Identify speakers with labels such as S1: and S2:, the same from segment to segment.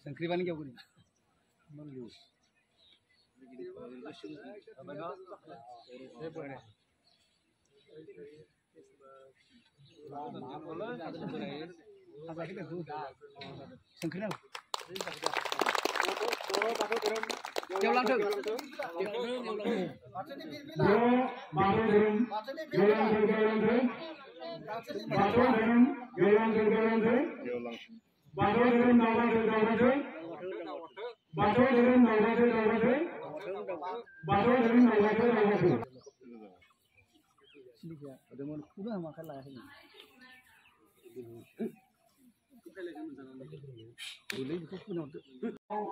S1: संक्री पानी क्या करें संक्री ना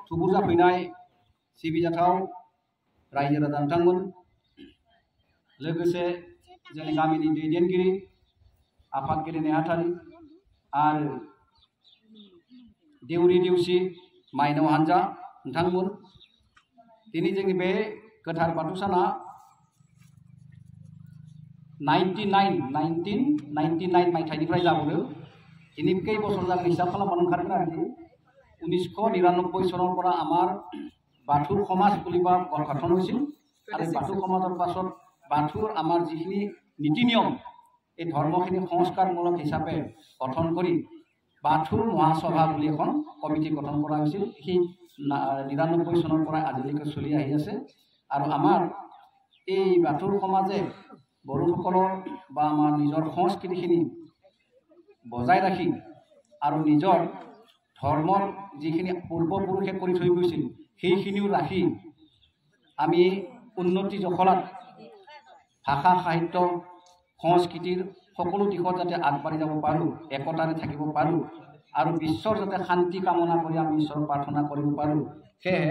S2: थुबुर जाफैनाय सिबिजाथाव रायजो राजा नोंथांमोन लोगोसे जोंनि गामिनि दैदेनगिरि आफादगिरि नेहाथारि आरो देउरि देउसि माइनाव हानजा नोंथांमोन दिनै जोंनि बे गोथार बाथौ साना 1999 मायथाइनिफ्राय जाबोदों दिनै कई बছর जागोन हिसाब खालामबानो ओंखारगोन आरोखि 1999 सनाव পৰা আমাৰ बाथौ समाज खुलिबा गठन হৈছিল আৰু बाथौ সমাজৰ পাছত बाथौৰ আমাৰ যিখিনি নীতি নিয়ম এই ধৰ্মখিনি সংস্কাৰমূলক হিচাপে গঠন কৰি बाथौ মহাসভা বুলি এখন কমিটি গঠন কৰা হৈছিল সেই 99 চনৰ পৰা আজিলৈকে চলি আহি আছে আৰু আমাৰ এই বাথৌ সমাজে বড়োসকলৰ বা আমাৰ নিজৰ সংস্কৃতিখিনি বজাই ৰাখি আৰু নিজৰ ধৰ্মৰ যিখিনি পূৰ্বপুৰুষে কৰি থৈ গৈছিল সেইখিনিও ৰাখি আমি উন্নতি জখলাত ভাষা সাহিত্য সংস্কৃতিৰ সকলো দিশত যাতে আগবাঢ়ি যাব পাৰোঁ একতাৰে থাকিব পাৰোঁ আৰু বিশ্বৰ যাতে শান্তি কামনা কৰি আমি ঈশ্বৰৰ প্ৰাৰ্থনা কৰিব পাৰোঁ সেয়ে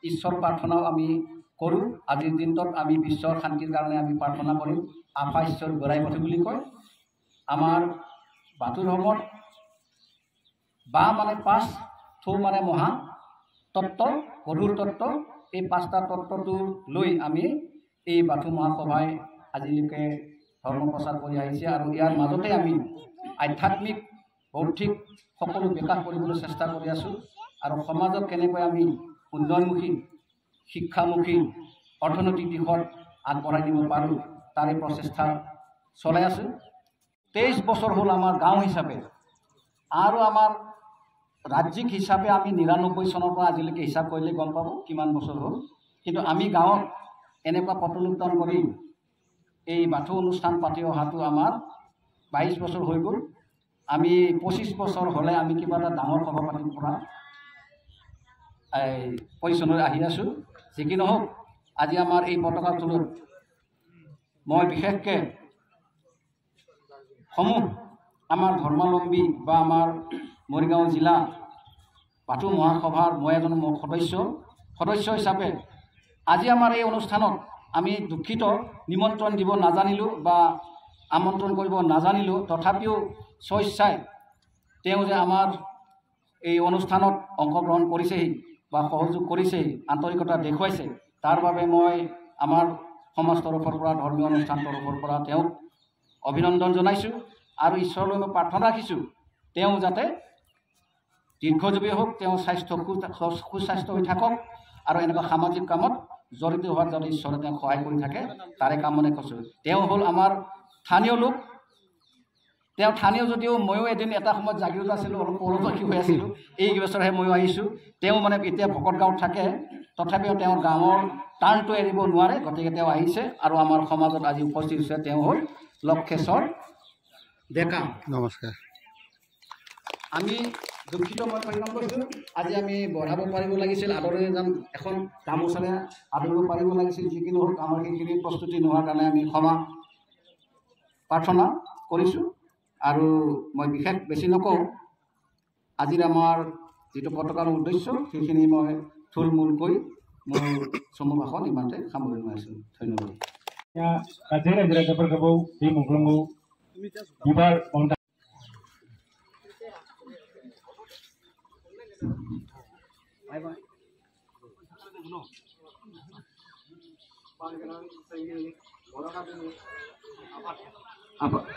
S2: ঈশ্বৰ প্ৰাৰ্থনাও আমি কৰোঁ আজিৰ দিনটোত আমি বিশ্বৰ শান্তিৰ কাৰণে আমি প্ৰাৰ্থনা কৰিম আফা ঈশ্বৰ গৰাই পঠে বুলি কয় আমাৰ বাথৌ ধৰ্মত বা মানে পাঁচ থৌ মানে মহা তত্ত্ব গধুৰ তত্ত্ব এই পাঁচটা তত্ত্বটো লৈ আমি এই বাথৌ মহাসভাই আজিলৈকে ধৰ্ম প্ৰচাৰ কৰি আহিছে আৰু ইয়াৰ মাজতে আমি আধ্যাত্মিক বৌদ্ধিক সকলো বিকাশ কৰিবলৈ চেষ্টা কৰি আছোঁ আৰু সমাজক কেনেকৈ আমি উন্নয়নমুখী শিক্ষামুখী অৰ্থনৈতিক দিশত আগবঢ়াই নিব পাৰোঁ তাৰে প্ৰচেষ্টা চলাই আছোঁ 23 বছৰ হ'ল আমাৰ গাঁও হিচাপে আৰু আমাৰ ৰাজ্যিক হিচাপে আমি 99 চনৰ পৰা আজিলৈকে হিচাপ কৰিলে গম পাব কিমান বছৰ হ'ল কিন্তু আমি গাঁৱত এনেকুৱা পটলোত্তন কৰি এই বাথৌ অনুষ্ঠান পাতি অহাটো আমাৰ 22 বছৰ হৈ গ'ল আমি 25 বছৰ হ'লে আমি কিবা এটা ডাঙৰ সভা পাতিব পৰা পজিশ্যনত আহি আছোঁ যি কি নহওক আজি আমাৰ এই পতাকা তলত মই বিশেষকৈ সমূহ আমাৰ ধৰ্মাৱলম্বী বা আমাৰ মৰিগাঁও জিলা বাথৌ মহাসভাৰ মই এজন সদস্য হিচাপে আজি আমাৰ এই অনুষ্ঠানত আমি দুঃখিত নিমন্ত্ৰণ দিব নাজানিলোঁ বা আমন্ত্ৰণ কৰিব নাজানিলোঁ তথাপিও স্বেচ্ছাই তেওঁ যে আমাৰ এই অনুষ্ঠানত অংশগ্ৰহণ কৰিছেহি বা সহযোগ কৰিছেহি আন্তৰিকতা দেখুৱাইছে তাৰ বাবে মই আমাৰ সমাজ তৰফৰ পৰা ধৰ্মীয় অনুষ্ঠান তৰফৰ পৰা তেওঁক অভিনন্দন জনাইছোঁ আৰু ঈশ্বৰলৈ মই প্ৰাৰ্থনা ৰাখিছোঁ তেওঁ যাতে দীৰ্ঘজীৱী হোক তেওঁ সুস্বাস্থ্য হৈ থাকক আৰু এনেকুৱা সামাজিক কামত জড়িত হোৱাত যাতে ঈশ্বৰে তেওঁক সহায় কৰি থাকে তাৰে কামনা কৰিছোঁ তেওঁ হ'ল আমাৰ স্থানীয় লোক তেওঁ স্থানীয় যদিও ময়ো এদিন এটা সময়ত জাগিৰোত আছিলোঁ অলপ পৰদৰ্শী হৈ আছিলোঁ এই বছৰহে ময়ো আহিছোঁ তেওঁ মানে এতিয়া ভকত গাঁৱত থাকে তথাপিও তেওঁৰ গাঁৱৰ টাৰ্ণটো এৰিব নোৱাৰে গতিকে তেওঁ আহিছে আৰু আমাৰ সমাজত আজি উপস্থিত হৈছে তেওঁ হ'ল লক্ষেশ্বৰ ডেকা নমস্কাৰ আমি দুখিত মই পৰিণাম কৰিছোঁ আজি আমি বঢ়াব পাৰিব লাগিছিল আদৰে যেন এখন গামোচাৰে আদৰিব পাৰিব লাগিছিল যিখিনি হ'ল আমাৰ সেইখিনি প্ৰস্তুতি নোহোৱাৰ কাৰণে আমি ক্ষমা প্ৰাৰ্থনা কৰিছোঁ আৰু মই বিশেষ বেছি নকওঁ আজিৰ আমাৰ যিটো পতাকাৰ উদ্দেশ্য সেইখিনি মই থুলমূলকৈ মোৰ চমু ভাষণ ইমানতে সামৰি লৈছোঁ ধন্যবাদ
S3: गासै रायजो राजाफोरखौ बे मुंख्लंखौ बिबार बावनो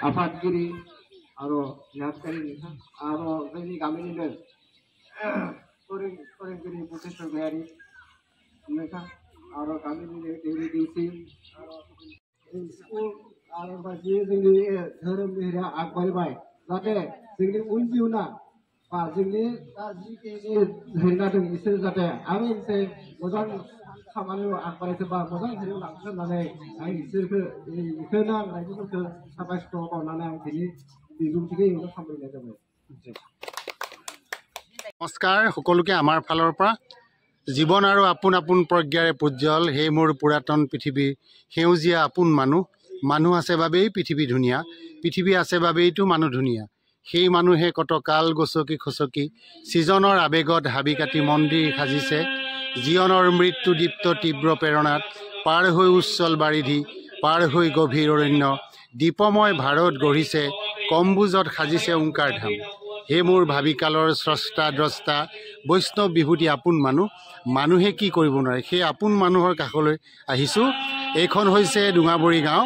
S1: आफादगिरि आरो नेहाथारि आरो जोंनि गामिनिनो फोरोंगिरि प्रफेसर गयारि नोंथां आरो गामिनिनो देउरि देउसि स्कुल आरो बायदि जोंनि धोरोमनिया आगबारिबाय जाहाथे जोंनि उन जिउना बा जोंनि दा जिखिनि हेंना दं बिसोर जाहाथे आरो मोनसे मोजां खामानियाव आगबारायथों बा मोजां हेंना लांथों होननानै आं इसोरखौ बेखौनो आं रायजोफोरखौ साबायखर बावनानै आं दिनै बिबुंथिखौ इयावनो सामलायनाय जाबाय।
S4: नमस्कार সকলোকে আমাৰ ফালৰ পৰা জীৱন আৰু আপোন আপোন প্ৰজ্ঞাৰে পূজ্যল হে মোৰ পুৰাতন পৃথিৱী সেউজীয়া আপোন মানুহ আছে বাবেই পৃথিৱী ধুনীয়া পৃথিৱী আছে বাবেইতো মানুহ ধুনীয়া সেই মানুহে কত কাল গছকি খচকি সৃজনৰ আবেগত হাবি কাটি মন্দিৰ সাজিছে জীৱনৰ মৃত্যু দীপ্ত তীব্ৰ প্ৰেৰণাত পাৰ হৈ উচ্চল বাৰিধি পাৰ হৈ গভীৰ অৰণ্য দীপময় ভাৰত গঢ়িছে কম্বুজত সাজিছে ওংকাৰ ধাম হে মোৰ ভাবিকালৰ স্ৰষ্টা দ্ৰষ্টা বৈষ্ণৱ বিভূতি আপোন মানুহে কি কৰিব নোৱাৰে সেই আপোন মানুহৰ কাষলৈ আহিছোঁ এইখন হৈছে ডুঙাবৰী গাঁও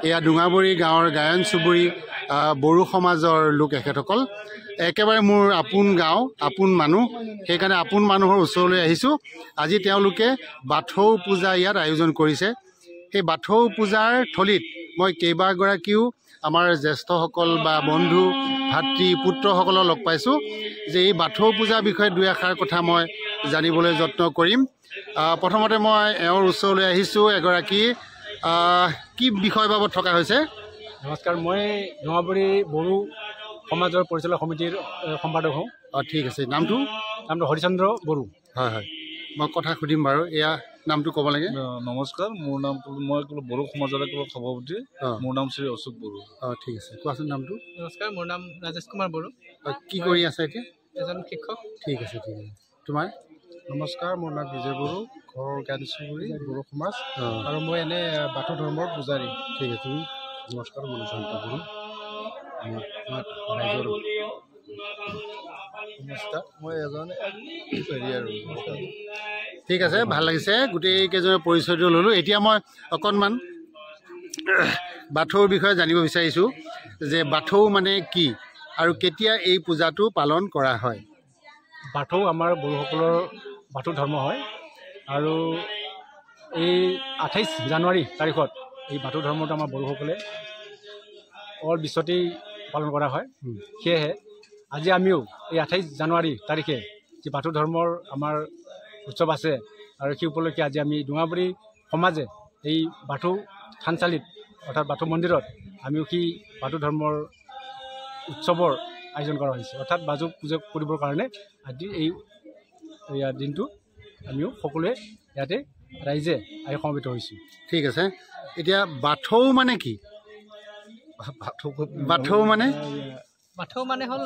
S4: এয়া ডুঙাবৰী গাঁৱৰ গায়ন চুবুৰী বড়ো সমাজৰ লোক এখেতসকল একেবাৰে মোৰ আপোন গাঁও আপোন মানুহ সেইকাৰণে আপোন মানুহৰ ওচৰলৈ আহিছোঁ আজি তেওঁলোকে বাথৌ পূজা ইয়াত আয়োজন কৰিছে সেই বাথৌ পূজাৰ থলীত মই কেইবাগৰাকীও আমাৰ জ্যেষ্ঠসকল বা বন্ধু ভাতৃ পুত্ৰসকলক লগ পাইছোঁ যে এই বাথৌ পূজাৰ বিষয়ে দুই এষাৰ কথা মই জানিবলৈ যত্ন কৰিম প্ৰথমতে মই এওঁৰ ওচৰলৈ আহিছোঁ এগৰাকী কি বিষয় বাবদ থকা হৈছে
S3: নমস্কাৰ মই ডুঙাবৰী বড়ো সমাজৰ পৰিচালক সমিতিৰ সম্পাদক হওঁ
S4: ঠিক আছে নামটো
S3: হৰিচন্দ্ৰ বড়ো
S4: হয় হয় মই কথা সুধিম বাৰু এয়া নামটো ক'ব লাগে
S5: নমস্কাৰ মোৰ নাম মই বড়ো সমাজৰ সভাপতি মোৰ নাম শ্ৰী অশোক বড়ো
S4: ঠিক আছে কোৱাচোন নামটো
S6: নমস্কাৰ মোৰ নাম ৰাজেশ কুমাৰ বড়ো
S4: কি কৰি আছে এতিয়া
S6: এজন শিক্ষক
S4: ঠিক আছে তোমাৰ
S3: নমস্কাৰ মোৰ নাম বিজয় বড়ো ঘৰ গানচুবুৰী বড়ো সমাজ আৰু মই এনে বাথৌ ধৰ্মৰ পূজাৰী
S4: ঠিক আছে তুমি
S3: নমস্কাৰ মোৰ জয়ন্ত বড়ো ৰাইজৰ নমস্কাৰ মই এজন
S4: ঠিক আছে ভাল লাগিছে গোটেই কেইজনৰ পৰিচয়টো ল'লোঁ এতিয়া মই অকণমান বাথৌৰ বিষয়ে জানিব বিচাৰিছোঁ যে বাথৌ মানে কি আৰু কেতিয়া এই পূজাটো পালন কৰা হয়
S3: বাথৌ আমাৰ বড়োসকলৰ বাথৌ ধৰ্ম হয় আৰু এই 28 জানুৱাৰী তাৰিখত এই বাথৌ ধৰ্মটো আমাৰ বড়োসকলে অল বিশ্বতেই পালন কৰা হয় সেয়েহে আজি আমিও এই 28 জানুৱাৰী তাৰিখে যি বাথৌ ধৰ্মৰ আমাৰ উৎসৱ আছে আৰু সেই উপলক্ষে আজি আমি ডুঙাবৰী সমাজে এই বাথৌ থানচালিত অৰ্থাৎ বাথৌ মন্দিৰত আমিও সেই বাথৌ ধৰ্মৰ উৎসৱৰ আয়োজন কৰা হৈছে অৰ্থাৎ বাথৌ পূজা কৰিবৰ কাৰণে আজি এই দিনটো আমিও সকলোৱে ইয়াতে ৰাইজে আহি সমবেত হৈছোঁ
S4: ঠিক আছে এতিয়া বাথৌ মানে কি বাথৌ মানে
S6: হ'ল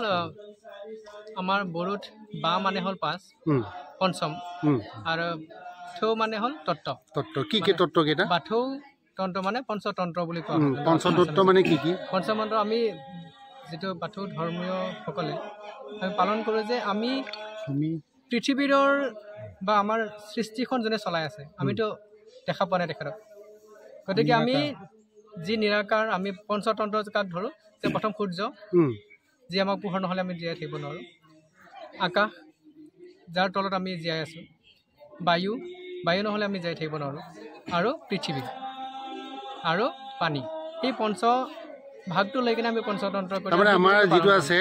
S6: আমাৰ বড়োত বা মানে হ'ল 5 পঞ্চম আৰু থৌ মানে হ'ল তত্ত্ব
S4: কি তত্ত্ব কেইটা
S6: বাথৌ তন্ত্ৰ মানে পঞ্চতন্ত্ৰ বুলি কোৱা হয়
S4: পঞ্চতত্ত্ব মানে কি
S6: পঞ্চতন্ত্ৰ আমি যেটো বাথৌ ধৰ্মীয়সকলে আমি পালন কৰোঁ যে আমি পৃথিৱীৰৰ বা আমাৰ সৃষ্টিখন যোনে চলাই আছে আমিতো দেখা পোৱা নাই তেখেতক গতিকে আমি যি নিৰাকাৰ আমি পঞ্চতন্ত্ৰ কাক ধৰোঁ যে প্ৰথম সূৰ্য যি আমাক পোহৰ নহ'লে আমি জীয়াই থাকিব নোৱাৰোঁ আকাশ যাৰ তলত আমি জীয়াই আছোঁ বায়ু নহ'লে আমি জীয়াই থাকিব নোৱাৰোঁ আৰু পৃথিৱী আৰু পানী এই পঞ্চ ভাগটো লৈ কিনে আমি পঞ্চতন্ত্ৰ
S4: তাৰমানে আমাৰ যিটো আছে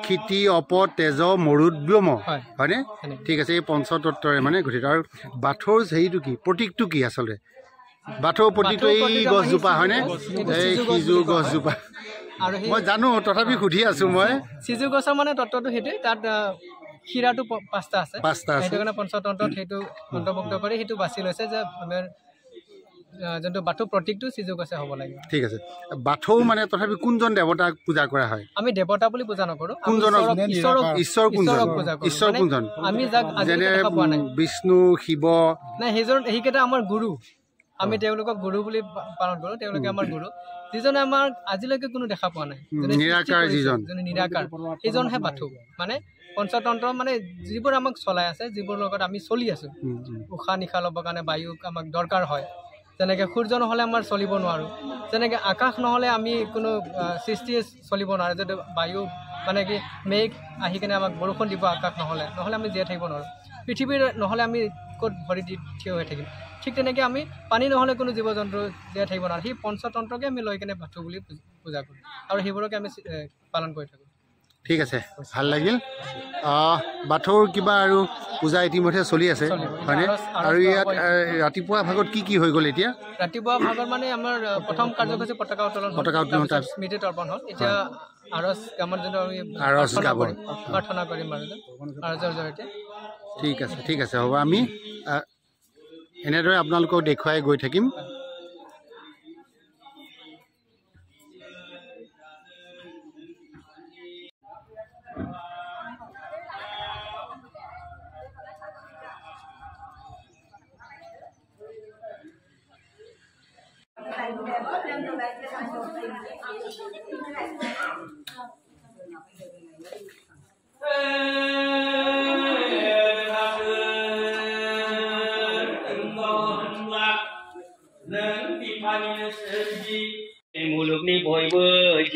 S4: ক্ষিতি অপ তেজ মৰুদ ব্যোম হয়নে ঠিক আছে এই পঞ্চতত্বৰে মানে গঠিত আৰু বাথৌৰ হেৰিটো কি প্ৰতীকটো কি আচলতে বাথৌৰ প্ৰতীকটো এই গছজোপা হয়নে এই সিজু গছজোপা
S6: আৰু সেই
S4: মই জানো তথাপি সুধি আছো মই
S6: সিজু গছৰ মানে তত্ত্বটো সেইটোৱে তাত ক্ষীৰাটো 5টা আছে সেইটো কাৰণে পঞ্চতন্ত্ৰত সেইটো অন্তৰ্ভুক্ত কৰি সেইটো বাছি লৈছে যে আমাৰ যোনটো বাথৌ প্ৰতীকটো সিজু গছে হ'ব লাগে
S4: ঠিক আছে বাথৌ মানে তথাপি কোনজন দেৱতাক পূজা কৰা হয়
S6: আমি দেৱতা বুলি পূজা নকৰো
S4: ঈশ্বৰ কোনজন
S6: আমি যাক আজিলৈকে দেখা পোৱা নাই
S4: বিষ্ণু শিৱ
S6: নাই সেইকেইটা আমাৰ গুৰু আমি তেওঁলোকক গুৰু বুলি পালন কৰোঁ তেওঁলোকে আমাৰ গুৰু যিজনে আমাৰ আজিলৈকে কোনো দেখা পোৱা নাই
S4: নিৰাকাৰ যিজন
S6: নিৰাকাৰ সেইজনহে বাথৌ মানে পঞ্চতন্ত্ৰ মানে যিবোৰ আমাক চলাই আছে যিবোৰ লগত আমি চলি আছো উশাহ নিশাহ ল'বৰ কাৰণে বায়ু আমাক দৰকাৰ হয় যেনেকৈ সূৰ্য নহ'লে আমাৰ চলিব নোৱাৰোঁ যেনেকৈ আকাশ নহ'লে আমি কোনো সৃষ্টিয়ে চলিব নোৱাৰোঁ যদি বায়ু মানে কি মেঘ আহি কিনে আমাক বৰষুণ দিব আকাশ নহ'লে আমি জীয়াই থাকিব নোৱাৰোঁ পৃথিৱীৰ নহ'লে আমি ক'ত ভৰি দি থিয় হৈ থাকিম ঠিক তেনেকৈ আমি পানী নহ'লে কোনো জীৱ জন্তু জীয়াই থাকিব নোৱাৰোঁ সেই পঞ্চতন্ত্ৰকে আমি লৈ কিনে বাথৌ বুলি পূজা কৰোঁ আৰু সেইবোৰকে আমি পালন কৰি থাকোঁ
S4: ঠিক আছে ভাল লাগিল বাথৌৰ কিবা আৰু পূজা ইতিমধ্যে চলি আছে হয়নে আৰু ইয়াত ৰাতিপুৱা ভাগত কি হৈ গ'ল এতিয়া
S6: ৰাতিপুৱা ভাগত মানে আমাৰ প্ৰথম কাৰ্যসূচী পতাকা উত্তোলন স্মৃতি তৰ্পণ হ'ল এতিয়া আৰজ আমাৰ যোনটো আমি প্ৰাৰ্থনা কৰিম আৰু আৰজৰ জৰিয়তে
S4: ঠিক আছে হ'ব আমি এনেদৰে আপোনালোকক দেখুৱাই গৈ থাকিম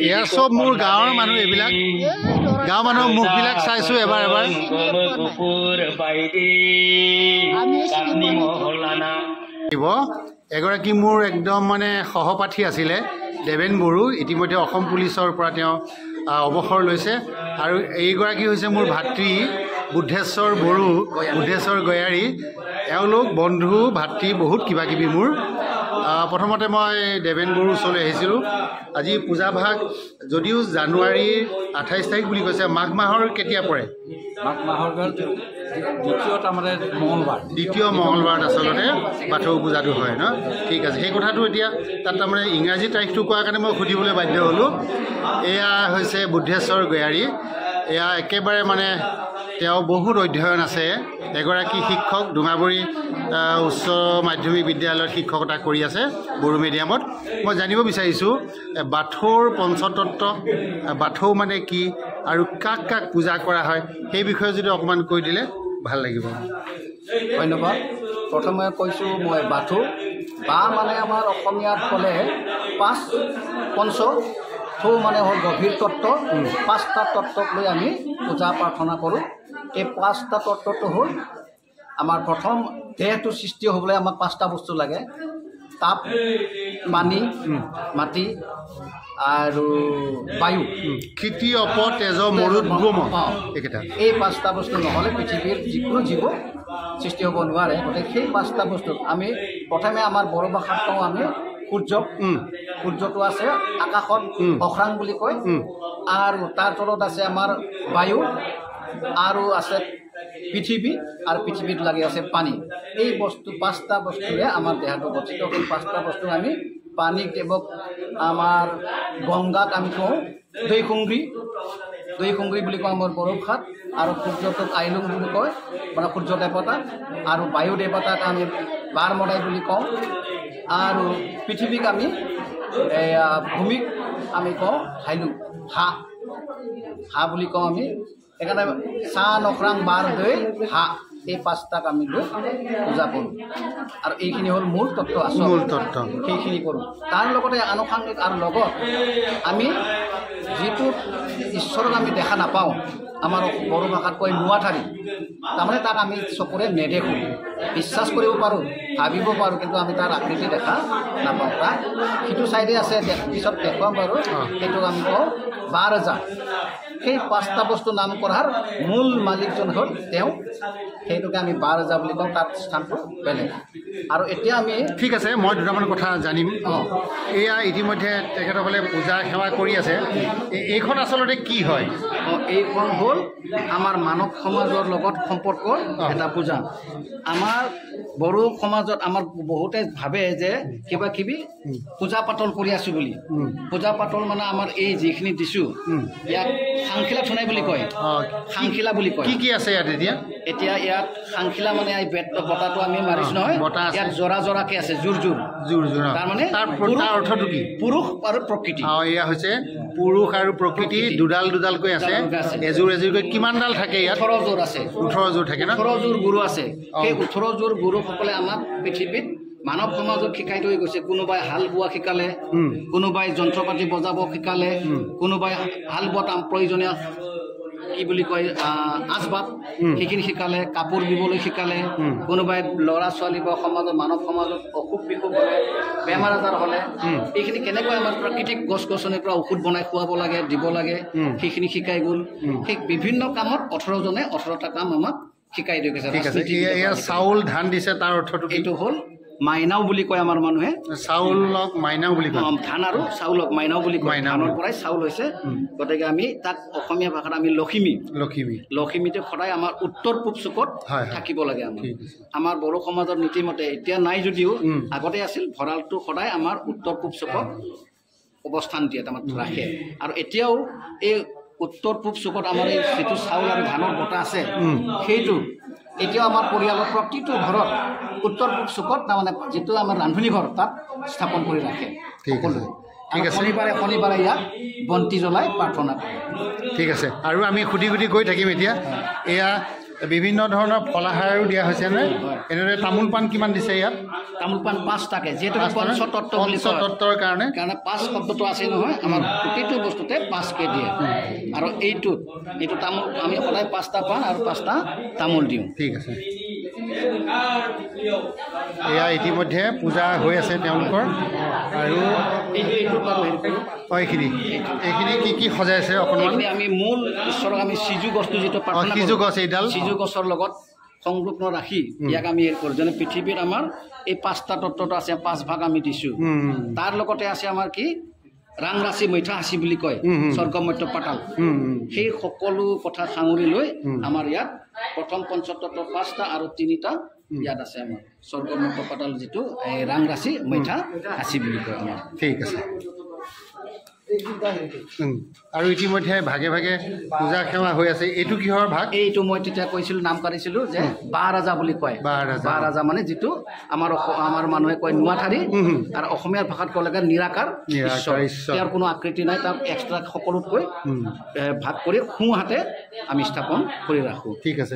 S4: এয়া চব মোৰ গাঁৱৰ মানুহ এইবিলাক গাঁৱৰ মানুহৰ মুখবিলাক চাইছো এবাৰ এগৰাকী মোৰ একদম মানে সহপাঠী আছিলে দেৱেন বড়ো ইতিমধ্যে অসম পুলিচৰ পৰা তেওঁ অৱসৰ লৈছে আৰু এইগৰাকী হৈছে মোৰ ভাতৃ বুদ্ধেশ্বৰ বড়ো বুদ্ধেশ্বৰ গয়াৰী এওঁলোক বন্ধু ভাতৃ বহুত কিবা কিবি মোৰ প্ৰথমতে মই দেৱেন বড়োৰ ওচৰলৈ আহিছিলোঁ আজি পূজা ভাগ যদিও জানুৱাৰীৰ 28 তাৰিখ বুলি কৈছে মাঘ মাহৰ কেতিয়া পৰে
S2: মাঘ মাহৰ
S4: দ্বিতীয় মঙলবাৰত আচলতে বাথৌ পূজাটো হয় ন ঠিক আছে সেই কথাটো এতিয়া তাত তাৰমানে ইংৰাজী তাৰিখটো কোৱাৰ কাৰণে মই সুধিবলৈ বাধ্য হ'লোঁ এয়া হৈছে বুদ্ধেশ্বৰ গয়াৰী এয়া একেবাৰে মানে তেওঁ বহুত অধ্যয়ন আছে এগৰাকী শিক্ষক ডুঙাবৰী উচ্চ মাধ্যমিক বিদ্যালয়ত শিক্ষকতা কৰি আছে বড়ো মিডিয়ামত মই জানিব বিচাৰিছোঁ বাথৌৰ পঞ্চতত্ত্ব বাথৌ মানে কি আৰু কাক পূজা কৰা হয় সেই বিষয়ে যদি অকণমান কৈ দিলে ভাল লাগিব
S2: ধন্যবাদ প্ৰথমে কৈছোঁ মই বাথৌ মানে আমাৰ অসমীয়াত ক'লে পঞ্চ থৌ মানে হ'ল গভীৰ তত্ত্ব 5টা তত্ত্বক লৈ আমি পূজা প্ৰাৰ্থনা কৰোঁ এই 5টা তত্ত্বটো হ'ল আমাৰ প্ৰথম দেহটো সৃষ্টি হ'বলৈ আমাক 5টা বস্তু লাগে তাপ পানী মাটি আৰু বায়ু
S4: ক্ষিতি অপ তেজ মৰুদ ভূম এইকেইটা
S2: এই 5টা বস্তু নহ'লে পৃথিৱীৰ যিকোনো জীৱ সৃষ্টি হ'ব নোৱাৰে গতিকে সেই 5টা বস্তু আমি প্ৰথমে আমাৰ বড়ো ভাষাত কওঁ আমি সূৰ্যটো আছে আকাশত অখৰাং বুলি কয় আৰু তাৰ তলত আছে আমাৰ বায়ু আৰু আছে পৃথিৱী আৰু পৃথিৱীত লাগি আছে পানী এই বস্তু 5টা বস্তুৰে আমাৰ দেহটো গঠিত সেই 5টা বস্তু আমি পানী দেৱক আমাৰ গংগাক আমি কওঁ দৈ খুংৰি বুলি কওঁ আমাৰ বড়ো ভাষাত আৰু সূৰ্যটোক আইলুং বুলি কয় মানে সূৰ্য দেৱতা আৰু বায়ু দেৱতাক আমি বাৰ মদাই বুলি কওঁ আৰু পৃথিৱীক আমি ভূমিক আমি কওঁ হাইলুং হা বুলি কওঁ আমি সেইকাৰণে চাহ নখৰাং বাৰ দৈ হা এই 5টাক আমি লৈ পূজা কৰোঁ আৰু এইখিনি হ'ল মূল তত্ত্ব সেইখিনি কৰোঁ তাৰ লগতে আনুষাংগিক আৰু লগত আমি যিটো ঈশ্বৰক আমি দেখা নাপাওঁ আমাৰ বড়ো ভাষাত কয় নুৱাঠাৰি তাৰমানে তাক আমি চকুৰে নেদেখোঁ বিশ্বাস কৰিব পাৰোঁ ভাবিব পাৰোঁ কিন্তু আমি তাৰ আকৃতি দেখা নাপাওঁ তাক সিটো ছাইডে আছে পিছত দেখুৱাম বাৰু সেইটো আমি কওঁ বাৰজা সেই 5টা বস্তু নাম কৰাৰ মূল মালিকজন হ'ল তেওঁ সেইটোকে আমি বাৰজা বুলি কওঁ তাত স্থানটো বেলেগ আৰু এতিয়া আমি
S4: ঠিক আছে মই দুটামান কথা জানিম এয়া ইতিমধ্যে তেখেতসকলে পূজা সেৱা কৰি আছে এইখন আচলতে কি হয়
S2: এইখন হ'ল আমাৰ মানৱ সমাজৰ লগত সম্পৰ্ক এটা পূজা আমাৰ বড়ো সমাজত আমাৰ বহুতে ভাবে যে কিবা কিবি পূজা পাতল কৰি আছোঁ বুলি পূজা পাতল মানে আমাৰ এই যিখিনি দিছোঁ ইয়াত সাংখিলা থুনাই বুলি কয় সাংখিলা বুলি কয়
S4: কি আছে ইয়াত
S2: এতিয়া ইয়াত সাংখিলা মানে এই বেট বতাটো আমি মাৰিছোঁ নহয় ইয়াত জৰা জৰাকৈ আছে জোৰ জোৰ তাৰমানে তাৰ
S4: অৰ্থটো কি
S2: পুৰুষ আৰু প্ৰকৃতি
S4: এয়া হৈছে পুৰুষ আৰু প্ৰকৃতি দুডাল দুডালকৈ আছে এযোৰ এযোৰকৈ কিমানডাল থাকে ইয়াত
S2: 18 যোৰ আছে
S4: 18 যোৰ থাকে না
S2: 18 যোৰ গুৰু আছে সেই 18 যোৰ গুৰুসকলে আমাক পৃথিৱীত মানৱ সমাজক শিকাই থৈ গৈছে কোনোবাই হাল বোৱা শিকালে কোনোবাই যন্ত্ৰ পাতি বজাব শিকালে কোনোবাই হাল বোৱাত প্ৰয়োজনীয় কি বুলি কয় আচবাব সেইখিনি শিকালে কাপোৰ দিবলৈ শিকালে কোনোবাই ল'ৰা ছোৱালী বা সমাজৰ মানৱ সমাজত অসুখ বিসুখ হ'লে বেমাৰ আজাৰ হ'লে এইখিনি কেনেকৈ আমাৰ প্ৰাকৃতিক গছ গছনিৰ পৰা ঔষধ বনাই খুৱাব লাগে দিব লাগে সেইখিনি শিকাই গ'ল সেই বিভিন্ন কামত 18 জনে 18টা কাম আমাক শিকাই দি গৈছে
S4: চাউল ধান দিছে তাৰ অৰ্থটো
S2: এইটো হ'ল মাইনাও বুলি কয় আমাৰ মানুহে
S4: চাউলক মাইনাও বুলি কয়
S2: ধান আৰু চাউলক মাইনাও বুলি কয় ধানৰ পৰাই চাউল হৈছে গতিকে আমি তাক অসমীয়া ভাষাত আমি লখিমীতে সদায় আমাৰ উত্তৰ পূব চুকত থাকিব লাগে আমাৰ বড়ো সমাজৰ নীতিমতে এতিয়া নাই যদিও আগতে আছিল ভঁৰালটো সদায় আমাৰ উত্তৰ পূব চুকত অৱস্থান দিয়ে তাৰমানে ৰাখে আৰু এতিয়াও এই উত্তৰ পূব চুকত আমাৰ এই যিটো চাউল আৰু ধানৰ বটা আছে সেইটো এতিয়াও আমাৰ পৰিয়ালৰ প্ৰতিটো ঘৰত উত্তৰ পূব চুকত তাৰমানে যিটো আমাৰ ৰান্ধনি ঘৰ তাত স্থাপন কৰি ৰাখে শনিবাৰে ইয়াত বন্তি জ্বলাই প্ৰাৰ্থনা কৰে
S4: ঠিক আছে আৰু আমি সুধি গৈ থাকিম এতিয়া এয়া বিভিন্ন ধৰণৰ ফলাহাৰো দিয়া হৈছে নে এনেদৰে তামোল পাণ কিমান দিছে ইয়াত
S2: তামোল পাণ 5টাকে যিহেতু পঞ্চতত্ত্ব বুলি কয়
S4: পঞ্চতত্ত্বৰ কাৰণে
S2: 5 শব্দটো আছে নহয় আমাৰ প্ৰতিটো বস্তুতে 5কে দিয়ে আৰু এইটো তামোল আমি সদায় 5টা পাণ আৰু 5টা তামোল দিওঁ
S4: ঠিক আছে এয়া ইতিমধ্যে পূজা হৈ আছে তেওঁলোকৰ আৰু এইখিনি কি সজাইছে অকণমান
S2: আমি মূল ঈশ্বৰক আমি সিজু গছটো যিটো প্ৰাৰ্থনা
S4: সিজু গছ এইডাল
S2: সিজু গছৰ লগত সংলগ্ন ৰাখি ইয়াক আমি কৰোঁ যেনে পৃথিৱীত আমাৰ এই 5টা তত্ত্বটো আছে 5 ভাগ আমি দিছোঁ তাৰ লগতে আছে আমাৰ কি ৰাং ৰাশি মৈঠা হাঁচি বুলি কয় স্বৰ্গ মধ্য পাতাল সেই সকলো কথা সাঙুৰি লৈ আমাৰ ইয়াত প্ৰথম পঞ্চতত্ত্ব 5টা আৰু 3টা ইয়াত আছে আমাৰ স্বৰ্গ মধ্য পাতাল যিটো ৰাং ৰাশি মৈঠা হাঁচি বুলি কয় আমাৰ
S4: ঠিক আছে আৰু ইতিমধ্যে ভাগে ভাগে পূজা সেৱা হৈ আছে এইটো কিহৰ ভাগ
S2: এইটো মই তেতিয়া কৈছিলোঁ নাম কাঢ়িছিলোঁ যে বাহ ৰাজা বুলি কয় বাহ ৰাজা মানে যিটো আমাৰ মানুহে কয় নুৱাঠাৰি আৰু অসমীয়া ভাষাত ক'লে নিৰাকাৰ ঈশ্বৰ ইয়াৰ কোনো আকৃতি নাই তাক এক্সট্ৰা সকলোতকৈ ভাগ কৰি সোঁহাতে আমি স্থাপন কৰি ৰাখোঁ
S4: ঠিক আছে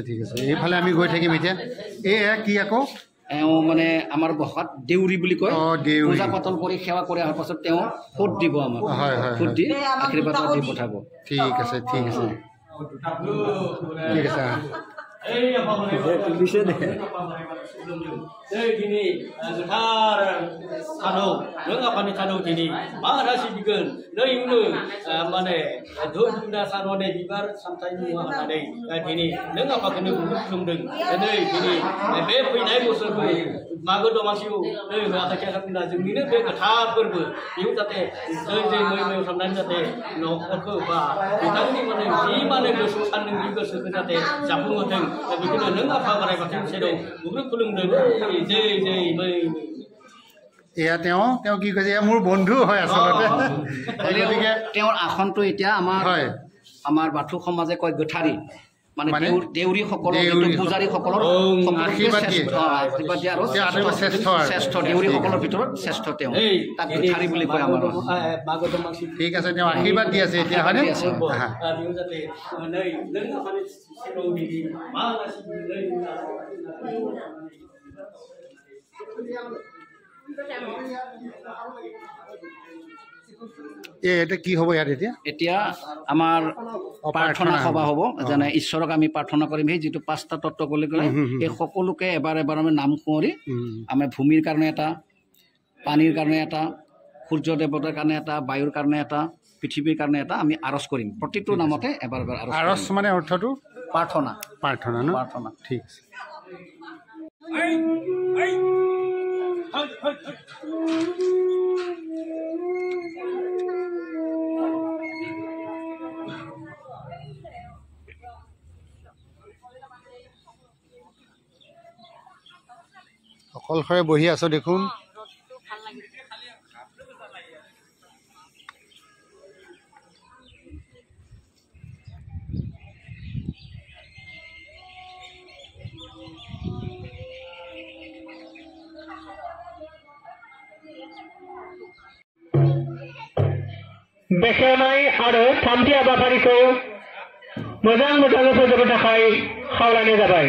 S4: এইফালে আমি গৈ থাকিম এতিয়া এয়া কি আকৌ
S2: মানে আমাৰ ভাষাত দেউৰী বুলি কয় পূজা পাতল কৰি সেৱা কৰি অহাৰ পাছত তেওঁ ফুট দিব আমাক ফুট দি আশীৰ্বাদ দি পঠাব
S4: ঠিক আছে
S7: दिनै गोथार सानाव नों आफानि सानाव दिनै मा राशि बिगोन नैनो माने धुप धुना सानवानै बिबार सामथाय मुवा होनानै दिनै नों आफाखौनो खुलुमदों दिनै बे फैनाय बोसोरखौ मागो दमासियाव नै आखाइ आखाइना जोंनिनो बे गोथार फोरबो बेयाव जाहाथे जै मै खालामनानै जाहाथे न'खरखौ बा बिथांनि माने जि माने गोसो सानदों बे गोसोखौ जाहाथे जाफुंहोथों बेखौनो नों आफा बोराइ बाथौनि सेराव गुबुन खुलुमदों जै मै
S4: এয়া তেওঁ কি কৈছে এয়া মোৰ বন্ধু হয় আচলতে গতিকে
S2: তেওঁৰ আসনটো এতিয়া আমাৰ বাথৌ সমাজে কয় গোঠাৰী মানে দেউৰীসকলৰ পূজাৰীসকলৰ আশীৰ্বাদ দিয়ে আৰু শ্ৰেষ্ঠ দেউৰীসকলৰ ভিতৰত শ্ৰেষ্ঠ তেওঁ তাক গোঠাৰী বুলি কয় আমাৰ
S4: ঠিক আছে তেওঁ আশীৰ্বাদ দি আছে এতিয়া হয়নে এটা কি হ'ব ইয়াত এতিয়া
S2: এতিয়া আমাৰ প্ৰাৰ্থনা সভা হ'ব যেনে ঈশ্বৰক আমি প্ৰাৰ্থনা কৰিম সেই যিটো 5টা তত্ত্ব বুলি কয় এই সকলোকে এবাৰ আমি নাম কুঁৱৰি আমি ভূমিৰ কাৰণে এটা পানীৰ কাৰণে এটা সূৰ্য দেৱতাৰ কাৰণে এটা বায়ুৰ কাৰণে এটা পৃথিৱীৰ কাৰণে এটা আমি আৰজ কৰিম প্ৰতিটো নামতে এবাৰ
S4: আৰজ মানে অৰ্থটো
S2: প্ৰাৰ্থনা
S4: প্ৰাৰ্থনা ন
S2: প্ৰাৰ্থনা
S4: ঠিক আছে অকলশৰে বহি আছো দেখোন
S8: बेखेवनाय आरो थामथि हाबाफारिखौ मोजां मोजाङै फोजोबनो थाखाय खावलायनाय जाबाय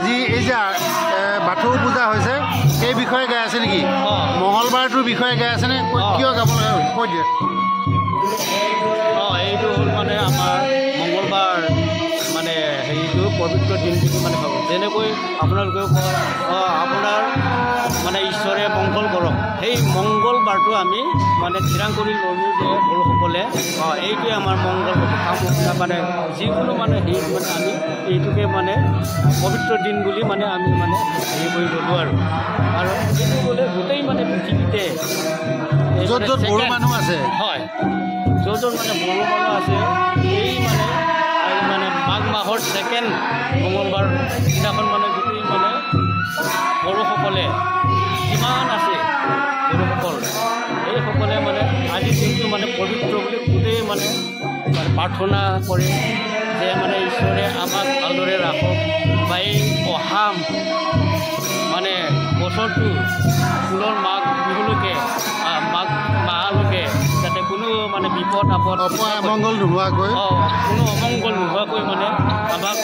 S4: আজি এই যে বাথৌ পূজা হৈছে এই বিষয়ে গাই আছে নেকি মঙ্গলবাৰটোৰ বিষয়ে গাই আছেনে কিয় গাব লাগে কৈ দিয়ে
S7: এইটো হ'ল মানে আমাৰ মঙ্গলবাৰ মানে হেৰিটো পবিত্ৰ দিন বুলি মানে ভাবোঁ যেনেকৈ আপোনালোকেও কয় আপোনাৰ মানে ঈশ্বৰে মংগল কৰক সেই মংগলবাৰটো আমি মানে থিৰাং কৰি ল'লোঁ যে বড়োসকলে এইটোৱে আমাৰ মংগল কাম মানে যিকোনো মানে হেৰি মানে আমি এইটোকে মানে পবিত্ৰ দিন বুলি মানে আমি মানে হেৰি কৰি ল'লোঁ আৰু এইটো বোলে গোটেই মানে পৃথিৱীতে
S4: য'ত য'ত বড়ো মানুহ আছে
S7: হয় য'ত য'ত মানে বড়ো মানুহ আছে এই মানে মাঘ মাহৰ ছেকেণ্ড মঙলবাৰ দিনাখন মানে গোটেই মানে বড়োসকলে যিমান আছে বড়োসকল এইসকলে মানে আজিৰ দিনটো মানে পবিত্ৰ বুলি গোটেই মানে প্ৰাৰ্থনা কৰে যে মানে ঈশ্বৰে আমাক ভালদৰে ৰাখক বা এই অহা মানে বছৰটো ফুলৰ মাঘ বিহুলৈকে মাঘ মাহলৈকে যাতে কোনো মানে বিপদ আপদ
S4: অমংগল নোহোৱাকৈ
S7: কোনো অমংগল নোহোৱাকৈ মানে আমাক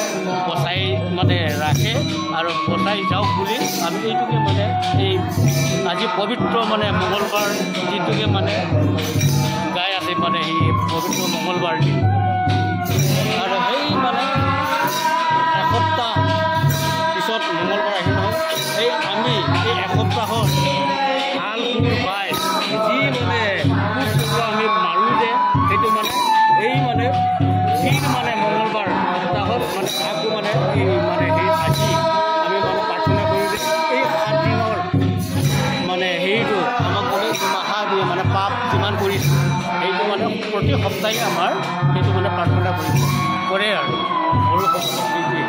S7: বচাই মানে ৰাখে আৰু বচাই যাওক বুলি আমি এইটোকে মানে এই আজি পবিত্ৰ মানে মঙ্গলবাৰ যিটোকে মানে গাই আছে মানে এই পবিত্ৰ মঙ্গলবাৰ দিন আৰু সেই মানে এসপ্তাহ পিছত মঙ্গলবাৰ আহি নহয় এই আমি এই এসপ্তাহত ধান কোৰ বাই যি মানে আমি মাৰোঁ যে সেইটো মানে এই মানে মানে মঙ্গলবাৰ সপ্তাহত মানে আকৌ মানে এই মানে সেই আজি আমি মানে প্ৰাৰ্থনা কৰোঁ যে এই 7 দিনৰ মানে হেৰিটো আমাক মানে মাহা দিয়ে মানে পাপ যিমান কৰিছোঁ সেইটো মানে প্ৰতি সপ্তাহে আমাৰ সেইটো মানে প্ৰাৰ্থনা কৰে আৰু বড়োসকলক সেইটোৱে